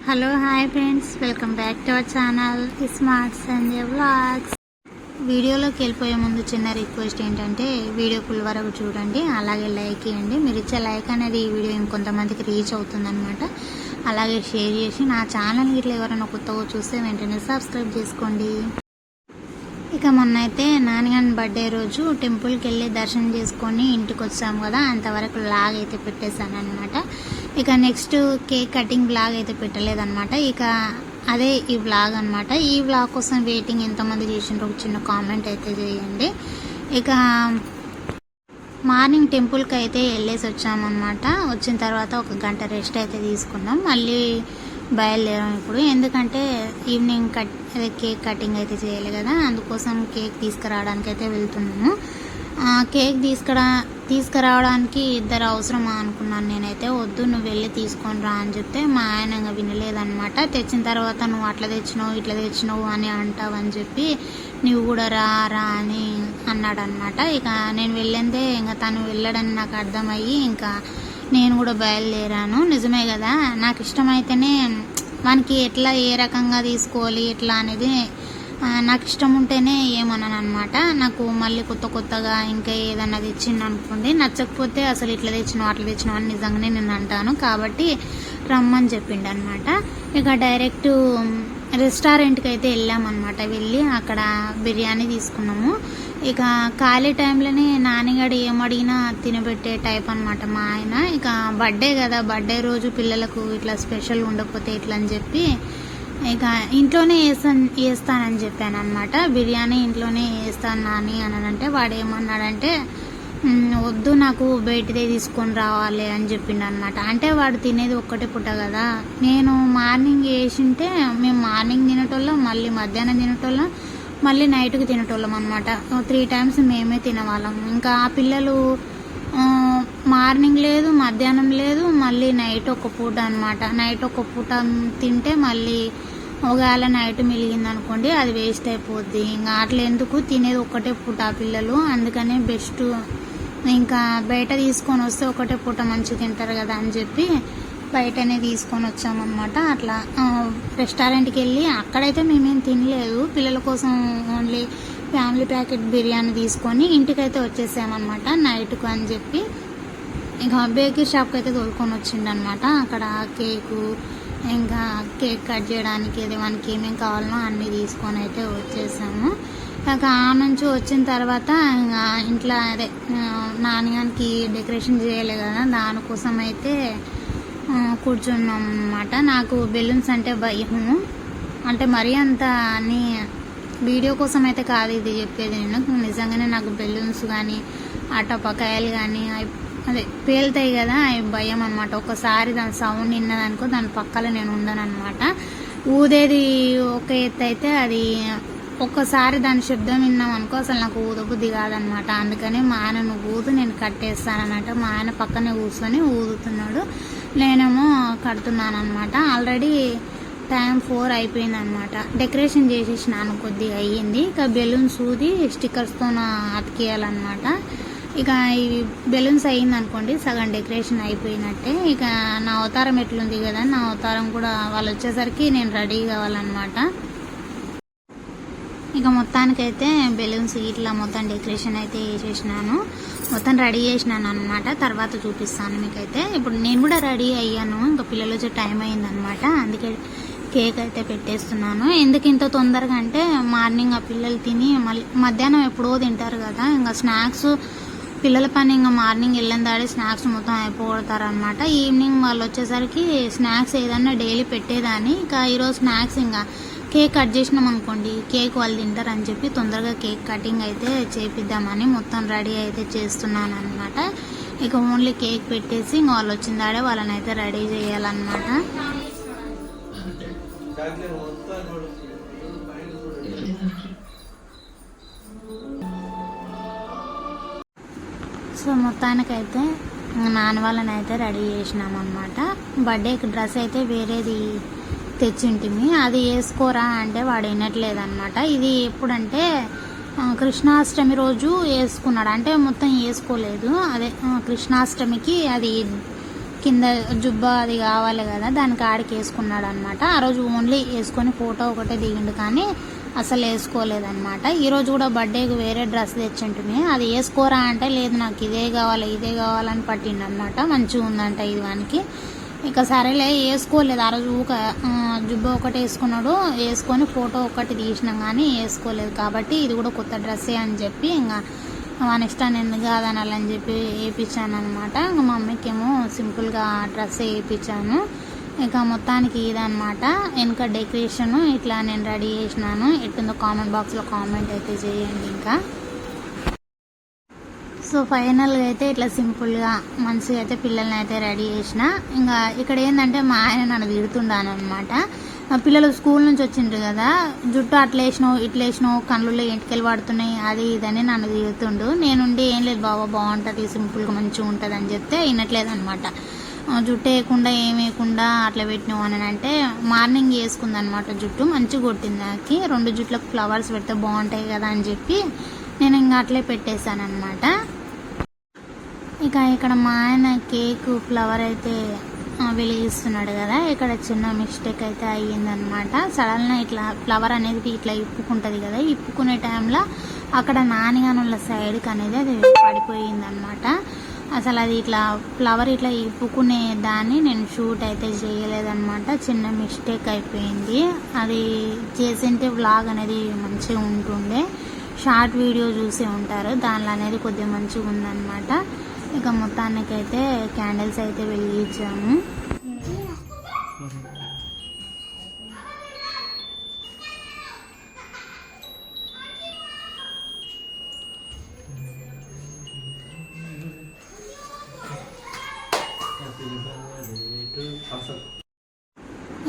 Hello hi friends, welcome back to our channel smart Sandhya vlogs. వీడియోలోకి వెళ్ళిపోయే ముందు చిన్న రిక్వెస్ట్ ఏంటంటే వీడియో ఫుల్ వరకు చూడండి, అలాగే లైక్ ఇవ్వండి. మీరు ఇచ్చే లైక్ అనేది ఈ వీడియో ఇంకొంతమందికి రీచ్ అవుతుందన్నమాట. అలాగే షేర్ చేసి నా ఛానల్ ఇట్లా ఎవరైనా కొత్తగా చూస్తే వెంటనే సబ్స్క్రైబ్ చేసుకోండి. ఇక మొన్న అయితే నాన్నగారి బర్త్డే రోజు టెంపుల్కి వెళ్ళి దర్శనం చేసుకొని ఇంటికి వచ్చాము కదా, అంతవరకు బ్లాగ్ అయితే పెట్టేశాను అనమాట. ఇక నెక్స్ట్ కేక్ కటింగ్ బ్లాగ్ అయితే పెట్టలేదన్నమాట. ఇక అదే ఈ బ్లాగ్ అనమాట. ఈ బ్లాగ్ కోసం వెయిటింగ్ ఎంతమంది చేసిండ్రో ఒక చిన్న కామెంట్ అయితే చేయండి. ఇక మార్నింగ్ టెంపుల్కి అయితే వెళ్ళేసి వచ్చామన్నమాట. వచ్చిన తర్వాత ఒక గంట రెస్ట్ అయితే తీసుకున్నాం, మళ్ళీ బయలుదేరాం ఇప్పుడు. ఎందుకంటే ఈవినింగ్ కేక్ కటింగ్ అయితే చేయాలి కదా, అందుకోసం కేక్ తీసుకురావడానికి అయితే వెళ్తున్నాము. కేక్ తీసుకురావడానికి ఇద్దరు అవసరమా అనుకున్నాను నేనైతే. వద్దు, నువ్వు వెళ్ళి తీసుకొని రా అని చెప్తే మా ఆయన ఇంకా వినలేదన్నమాట. తెచ్చిన తర్వాత నువ్వు అట్లా తెచ్చినావు ఇట్లా తెచ్చినావు అని అంటావు అని చెప్పి నువ్వు కూడా రా అని అన్నాడు అనమాట. ఇక నేను వెళ్ళిందే ఇంకా తను వెళ్ళడని నాకు అర్థమయ్యి ఇంకా నేను కూడా బయలుదేరాను. నిజమే కదా, నాకు ఇష్టమైతేనే మనకి ఎట్లా ఏ రకంగా తీసుకోవాలి ఎట్లా అనేది నాకు ఇష్టం ఉంటేనే ఏమన్నాను అనమాట. నాకు మళ్ళీ కొత్తగా ఇంకా ఏదన్నా తెచ్చిండు అనుకోండి, నచ్చకపోతే అసలు ఇట్లా తెచ్చినావు అట్లా తెచ్చినావు అని నిజంగానే నేను అంటాను. కాబట్టి రమ్మని చెప్పిండు అనమాట. ఇక డైరెక్ట్ రెస్టారెంట్కి అయితే వెళ్ళామన్నమాట. వెళ్ళి అక్కడ బిర్యానీ తీసుకున్నాము. ఇక ఖాళీ టైంలోనే నాన్నగాడు ఏమడిగినా తినబెట్టే టైప్ అనమాట మా ఆయన. ఇక బర్త్డే కదా, బర్త్డే రోజు పిల్లలకు ఇట్లా స్పెషల్ ఉండకపోతే ఇట్లా అని చెప్పి ఇక ఇంట్లోనే వేస్తానని చెప్పాను అనమాట. బిర్యానీ ఇంట్లోనే వేస్తాను నాని అని అంటే వాడు ఏమన్నాడంటే వద్దు, నాకు బయటదే తీసుకొని రావాలి అని చెప్పిండు అనమాట. అంటే వాడు తినేది ఒక్కటే పూట కదా, నేను మార్నింగ్ వేసింటే మేము మార్నింగ్ తినేటోళ్ళం, మళ్ళీ మధ్యాహ్నం తినేటోళ్ళం, మళ్ళీ నైట్కి తినేటోళ్ళం అనమాట. 3 times మేమే తినేవాళ్ళం. ఇంకా ఆ పిల్లలు మార్నింగ్ లేదు, మధ్యాహ్నం లేదు, మళ్ళీ నైట్ ఒక పూట అనమాట. నైట్ ఒక పూట తింటే మళ్ళీ ఒకవేళ నైట్ మిలిగింది అనుకోండి అది వేస్ట్ అయిపోద్ది. ఇంకా అట్లా ఎందుకు, తినేది ఒక్కటే పూట ఆ పిల్లలు. అందుకనే బెస్ట్ ఇంకా బయట తీసుకొని వస్తే ఒకటే పూట మంచిగా తింటారు కదా అని చెప్పి బయటనే తీసుకొని వచ్చామన్నమాట. అట్లా రెస్టారెంట్కి వెళ్ళి అక్కడైతే మేమేం తినలేదు, పిల్లల కోసం ఓన్లీ ఫ్యామిలీ ప్యాకెట్ బిర్యానీ తీసుకొని ఇంటికైతే వచ్చేసామన్నమాట నైట్కు అని చెప్పి. ఇంకా బేకరీ షాప్కి అయితే తోలుకొని వచ్చిండనమాట. అక్కడ కేకు ఇంకా కేక్ కట్ చేయడానికి అది మనకి ఏమేమి కావాలనో అన్నీ తీసుకొని అయితే వచ్చేసాము. ఇంకా ఆ నుంచి వచ్చిన తర్వాత ఇంకా ఇంట్లో అదే నాన్నగారికి డెకరేషన్ చేయాలి కదా, దానికోసం అయితే కూర్చున్నాం అన్నమాట. నాకు బెలూన్స్ అంటే భయము, అంటే మరీ అంత అని వీడియో కోసం అయితే కాదు ఇది చెప్పేది నేను. నిజంగానే నాకు బెలూన్స్ కానీ ఆ టపాకాయలు కానీ అదే పేలుతాయి కదా, అవి భయం అనమాట. ఒకసారి దాని సౌండ్ విన్నదనుకో దాని పక్కన నేను ఉండను అనమాట. ఊదేది ఒక ఎత్తు అయితే అది ఒక్కసారి దాని శబ్దం విన్నాం అనుకో అసలు నాకు ఊదబుద్ధి కాదనమాట. అందుకని మా ఆయన నువ్వు ఊదు నేను కట్టేస్తానన్నట్టు మా ఆయన పక్కనే కూర్చొని ఊదుతున్నాడు, నేనేమో కడుతున్నాను అనమాట. ఆల్రెడీ టైం 4 అయిపోయింది అనమాట. డెకరేషన్ చేసేసినాను, కొద్దిగా అయ్యింది. ఇక బెలూన్స్ ఊది స్టిక్కర్స్తో అతికేయాలన్నమాట. ఇక ఈ బెలూన్స్ అయ్యింది అనుకోండి సగం డెకరేషన్ అయిపోయినట్టే. ఇక నా అవతారం ఎట్లుంది కదా, నా అవతారం కూడా వాళ్ళు వచ్చేసరికి నేను రెడీ కావాలన్నమాట. ఇక మొత్తానికైతే బెలూన్స్ ఇట్లా మొత్తం డెకరేషన్ అయితే చేసేసినాను, మొత్తం రెడీ చేసినాను అనమాట. తర్వాత చూపిస్తాను మీకైతే. ఇప్పుడు నేను కూడా రెడీ అయ్యాను, ఇంకా పిల్లలు వచ్చే టైం అయిందనమాట. అందుకే కేక్ అయితే పెట్టేస్తున్నాను. ఎందుకు ఇంత తొందరగా అంటే మార్నింగ్ ఆ పిల్లలు తిని మళ్ళీ మధ్యాహ్నం ఎప్పుడో తింటారు కదా, ఇంకా స్నాక్స్ పిల్లల పని ఇంకా మార్నింగ్ వెళ్ళిన దాడి స్నాక్స్ మొత్తం అయిపోతారనమాట. ఈవినింగ్ వాళ్ళు వచ్చేసరికి స్నాక్స్ ఏదన్నా డైలీ పెట్టేదాన్ని. ఇంకా ఈరోజు స్నాక్స్ ఇంకా కేక్ కట్ చేసినాం అనుకోండి కేక్ వాళ్ళు తింటారు అని చెప్పి తొందరగా కేక్ కటింగ్ అయితే చేపిద్దామని మొత్తం రెడీ అయితే చేస్తున్నాను అనమాట. ఇక ఓన్లీ కేక్ పెట్టేసి ఇంకా వాళ్ళు వచ్చిన దాడే వాళ్ళని అయితే రెడీ చేయాలన్నమాట. సో మొత్తానికైతే నాన్న వాళ్ళని అయితే రెడీ చేసినాం అనమాట. బర్త్డేకి డ్రెస్ అయితే వేరేది తెచ్చింటిమి, అది వేసుకోరా అంటే వాడు వినట్లేదన్నమాట. ఇది ఎప్పుడంటే కృష్ణాష్టమి రోజు వేసుకున్నాడు, అంటే మొత్తం వేసుకోలేదు. అదే కృష్ణాష్టమికి అది కింద జుబ్బా అది కావాలి కదా, దానికి ఆడికి వేసుకున్నాడు అనమాట. ఆ రోజు ఓన్లీ వేసుకొని ఫోటో ఒకటే దిగిండు, కానీ అసలు వేసుకోలేదన్నమాట. ఈరోజు కూడా బర్త్డేకి వేరే డ్రెస్ తెచ్చింటుంది, అది వేసుకోరా అంటే లేదు నాకు ఇదే కావాలని పట్టిండు అనమాట. మంచిగా ఉందంట ఇది వానికి. ఇక సరేలే వేసుకోలేదు ఆ రోజు. జుబ్బా ఒకటి వేసుకున్నాడు, వేసుకొని ఫోటో ఒకటి తీసినాం కానీ వేసుకోలేదు. కాబట్టి ఇది కూడా కొత్త డ్రెస్సే అని చెప్పి ఇంకా నెక్స్ట్ టైం ఎందుకు కాదనాలని చెప్పి వేయించాను అనమాట. ఇంకా మా మమ్మీకి ఏమో సింపుల్గా డ్రెస్ వేయించాను. ఇక మొత్తానికి ఇదనమాట వెనుక డెకరేషన్. ఇట్లా నేను రెడీ చేసినాను. ఎట్టుందో కామెంట్ బాక్స్లో కామెంట్ అయితే చేయండి. ఇంకా సో ఫైనల్గా అయితే ఇట్లా సింపుల్గా మంచిగా అయితే పిల్లల్ని అయితే రెడీ చేసిన. ఇంకా ఇక్కడ ఏంటంటే మా ఆయన నన్ను తిడుతుండాను అనమాట. పిల్లలు స్కూల్ నుంచి వచ్చిండ్రు కదా, జుట్టు అట్లా వేసినావు ఇట్లా వేసినావు, కళ్ళులో ఎంటికలు పడుతున్నాయి, అది ఇదని నన్ను తిడుతుండు. నేనుండి ఏం లేదు బాబా, బాగుంటుంది సింపుల్గా మంచిగా ఉంటుంది అని చెప్తే వినట్లేదు అనమాట. జుట్టు వేయకుండా ఏం వేయకుండా అట్లా పెట్టినావు అని అంటే మార్నింగ్ వేసుకుంది అనమాట. జుట్టు మంచిగా కొట్టింది. నాకు 2 జుట్లకు ఫ్లవర్స్ పెడితే బాగుంటాయి కదా అని చెప్పి నేను ఇంకా అట్లే పెట్టేశాను అనమాట. ఇక ఇక్కడ మా ఆయన కేక్ ఫ్లవర్ అయితే వెలిగిస్తున్నాడు కదా, ఇక్కడ చిన్న మిస్టేక్ అయితే అయ్యిందనమాట. సడన్గా ఇట్లా ఫ్లవర్ అనేది ఇట్లా ఇప్పుకుంటుంది కదా, ఇప్పుకునే టైంలో అక్కడ నానిగానుల సైడ్కి అనేది అది పడిపోయిందనమాట. అసలు అది ఇట్లా ఫ్లవర్ ఇట్లా ఇప్పుకునే దాన్ని నేను షూట్ అయితే చేయలేదన్నమాట. చిన్న మిస్టేక్ అయిపోయింది. అది చేసింటే వ్లాగ్ అనేది మంచిగా ఉంటుండే. షార్ట్ వీడియో చూసే ఉంటారు, దానిలో అనేది కొద్దిగా మంచిగా ఉందన్నమాట. ఇక మొత్తానికైతే క్యాండిల్స్ అయితే వెలిగించాము.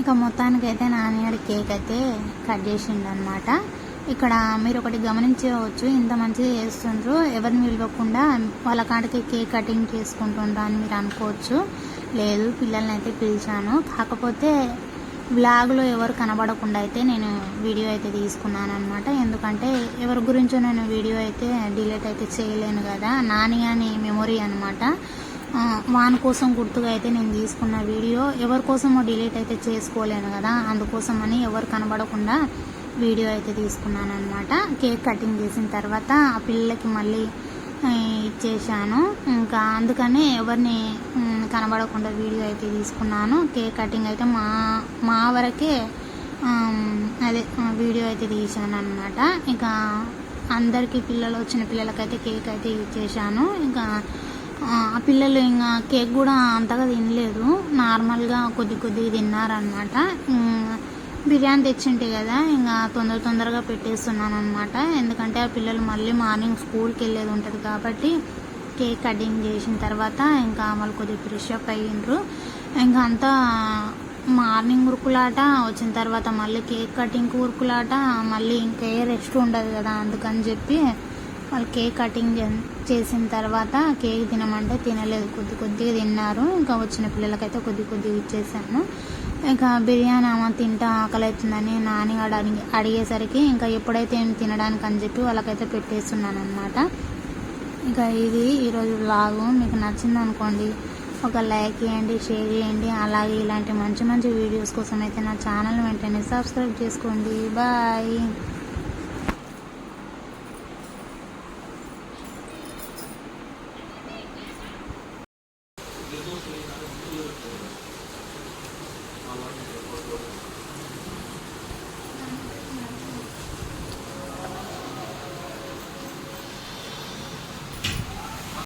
ఇక మొత్తానికైతే నాన్నగారి కేక్ అయితే కట్ చేసిండు అనమాట. ఇక్కడ మీరు ఒకటి గమనించవచ్చు, ఇంత మంచిగా చేస్తుండ్రు, ఎవరిని పిలవకుండా వాళ్ళ కాడికి కేక్ కటింగ్ చేసుకుంటుండ్రు అని మీరు అనుకోవచ్చు. లేదు, పిల్లల్ని అయితే పిలిచాను. కాకపోతే వ్లాగ్లో ఎవరు కనబడకుండా అయితే నేను వీడియో అయితే తీసుకున్నాను అనమాట. ఎందుకంటే ఎవరి గురించో నేను వీడియో అయితే డిలీట్ అయితే చేయలేను కదా, నాని అని మెమొరీ అనమాట. వాని కోసం గుర్తుగా అయితే నేను తీసుకున్న వీడియో ఎవరి కోసమో డిలీట్ అయితే చేసుకోలేను కదా, అందుకోసమని ఎవరు కనబడకుండా వీడియో అయితే తీసుకున్నాను అనమాట. కేక్ కటింగ్ చేసిన తర్వాత ఆ పిల్లలకి మళ్ళీ ఇచ్చేసాను. ఇంకా అందుకని ఎవరిని కనబడకుండా వీడియో అయితే తీసుకున్నాను. కేక్ కటింగ్ అయితే మా వరకే అదే వీడియో అయితే తీసాను అనమాట. ఇంకా అందరికీ వచ్చిన పిల్లలకైతే కేక్ అయితే ఇచ్చేసాను. ఇంకా ఆ పిల్లలు ఇంకా కేక్ కూడా అంతగా తినలేదు, నార్మల్గా కొద్దిగా తిన్నారనమాట. బిర్యానీ తెచ్చింటే కదా ఇంకా తొందరగా పెట్టేస్తున్నాను అనమాట. ఎందుకంటే ఆ పిల్లలు మళ్ళీ మార్నింగ్ స్కూల్కి వెళ్ళేది ఉంటుంది కాబట్టి కేక్ కటింగ్ చేసిన తర్వాత ఇంకా వాళ్ళు కొద్దిగా ఫ్రెష్ అప్ అయ్యిండ్రు. ఇంకా అంతా మార్నింగ్ ఉరుకులాట, వచ్చిన తర్వాత మళ్ళీ కేక్ కటింగ్ ఉరుకులాట, మళ్ళీ ఇంకే రెస్ట్ ఉండదు కదా, అందుకని చెప్పి వాళ్ళు కేక్ కటింగ్ చేసిన తర్వాత కేక్ తినమంటే తినలేదు, కొద్దిగా తిన్నారు. ఇంకా వచ్చిన పిల్లలకైతే కొద్దిగా ఇచ్చేసాను. ఇంకా బిర్యానీ తింటా ఆకలి అవుతుందని నాని అడిగేసరికి ఇంకా ఎప్పుడైతే ఏం తినడానికి అని చెప్పి వాళ్ళకైతే పెట్టేస్తున్నాను అనమాట. ఇంకా ఇది ఈరోజు వ్లాగు మీకు నచ్చింది అనుకోండి, ఒక లైక్ చేయండి, షేర్ చేయండి. అలాగే ఇలాంటి మంచి వీడియోస్ కోసం అయితే నా ఛానల్ వెంటనే సబ్స్క్రైబ్ చేసుకోండి. బాయ్.